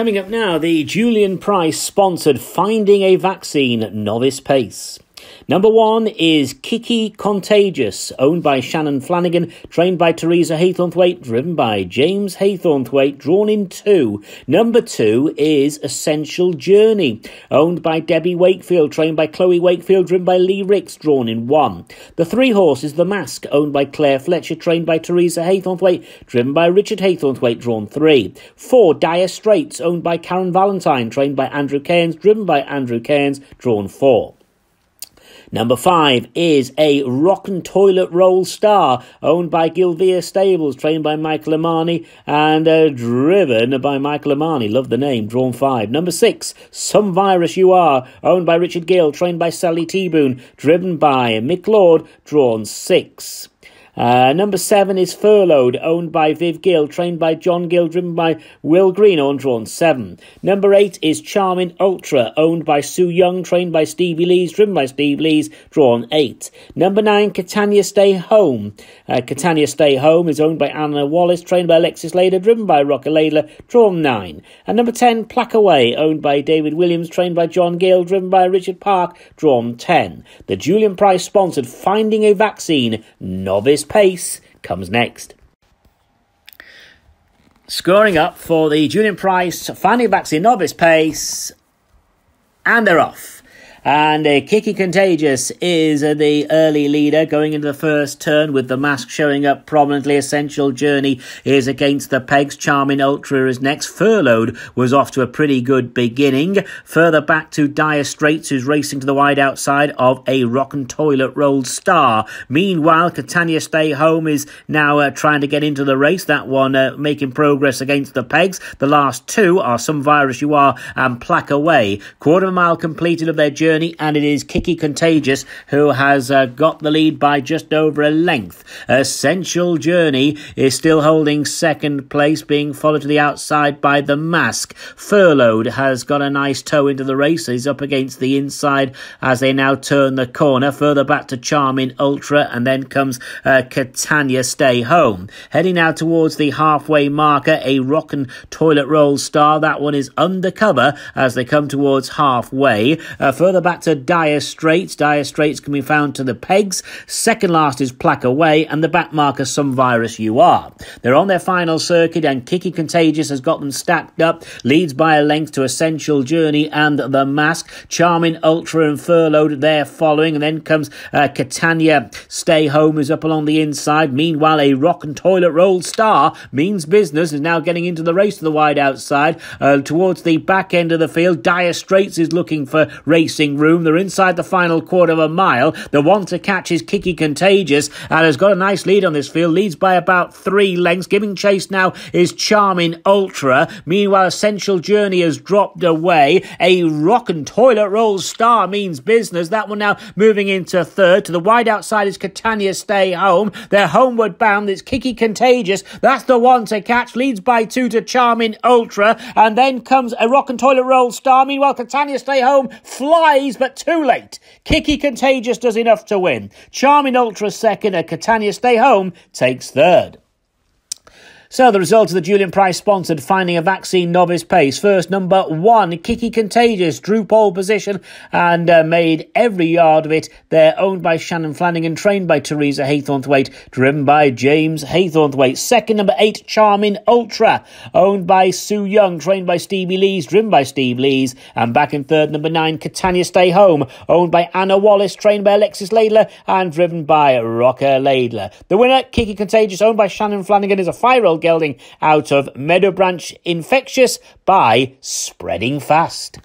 Coming up now, the Julian Price-sponsored Finding a Vaccine Novice Pace. Number 1 is Kiki Contagious, owned by Shannon Flanagan, trained by Teresa Haythornthwaite, driven by James Haythornthwaite, drawn in 2. Number 2 is Essential Journey, owned by Debbie Wakefield, trained by Chloe Wakefield, driven by Lee Ricks, drawn in 1. The 3 horse is The Mask, owned by Claire Fletcher, trained by Teresa Haythornthwaite, driven by Richard Haythornthwaite, drawn 3. 4 Dire Straits, owned by Karen Valentine, trained by Andrew Cairns, driven by Andrew Cairns, drawn 4. Number 5 is a Rock and Toilet Roll Star, owned by Gilvere Stables, trained by Michael Amani and driven by Michael Amani. Love the name, drawn 5. Number 6, Some Virus You Are, owned by Richard Gill, trained by Sally T-Boone, driven by Mick Lord, drawn 6. Number 7 is Furloughed, owned by Viv Gill, trained by John Gill, driven by Will Greenhorn, drawn 7. Number 8 is Charming Ultra, owned by Sue Young, trained by Stevie Lees, driven by Steve Lees, drawn 8. Number 9, Catania Stay Home. Catania Stay Home is owned by Anna Wallace, trained by Alexis Lader, driven by Rocker Laidler, drawn 9. And number 10, Plack Away, owned by David Williams, trained by John Gill, driven by Richard Park, drawn 10. The Julian Price-sponsored Finding a Vaccine Novice Pace comes next. Scoring up for the Julian Price Finding a Vaccine Novice Pace, and they're off. And Kiki Contagious is the early leader going into the first turn, with The Mask showing up prominently. Essential Journey is against the pegs. Charming Ultra is next. Furloughed was off to a pretty good beginning. Further back to Dire Straits, who's racing to the wide outside of a Rock and Toilet Roll Star. Meanwhile, Catania Stay Home is now trying to get into the race. That one making progress against the pegs. The last 2 are Some Virus You Are and Plack Away. Quarter of a mile completed of their journey, and it is Kiki Contagious who has got the lead by just over a length. Essential Journey is still holding second place, being followed to the outside by The Mask. Furloughed has got a nice toe into the race. He's up against the inside as they now turn the corner. Further back to Charming Ultra, and then comes Catania Stay Home. Heading now towards the halfway marker, a Rock and Toilet Roll Star. That one is undercover as they come towards halfway. Further back to Dire Straits. Dire Straits can be found to the pegs. Second last is Plack Away, and the back marker Some Virus You Are. They're on their final circuit, and Kiki Contagious has got them stacked up. Leads by a length to Essential Journey and The Mask. Charming Ultra and Furloughed there following, and then comes Catania Stay Home is up along the inside. Meanwhile, a Rock and Toilet Roll Star, Means Business, is now getting into the race to the wide outside. Towards the back end of the field, Dire Straits is looking for racing room. They're inside the final quarter of a mile. The one to catch is Kiki Contagious, and has got a nice lead on this field. Leads by about 3 lengths. Giving chase now is Charming Ultra. Meanwhile, Essential Journey has dropped away. A Rock and Toilet Roll Star, Means Business. That one now moving into third. To the wide outside is Catania Stay Home. They're homeward bound. It's Kiki Contagious. That's the one to catch. Leads by 2 to Charming Ultra. And then comes a Rock and Toilet Roll Star. Meanwhile, Catania Stay Home flies, but too late. Kiki Contagious does enough to win. Charming Ultra second, and Catania Stay Home takes third. So the results of the Julian Price-sponsored Finding a Vaccine Novice Pace. First, number 1, Kiki Contagious, drew pole position and made every yard of it. They're owned by Shannon Flanagan, trained by Teresa Haythornthwaite, driven by James Haythornthwaite. Second, number 8, Charming Ultra, owned by Sue Young, trained by Stevie Lees, driven by Steve Lees. And back in third, number 9, Catania Stay Home, owned by Anna Wallace, trained by Alexis Laidler, and driven by Rocker Laidler. The winner, Kiki Contagious, owned by Shannon Flanagan, is a 5-year-old gelding out of Meadowbranch, infectious by Spreading Fast.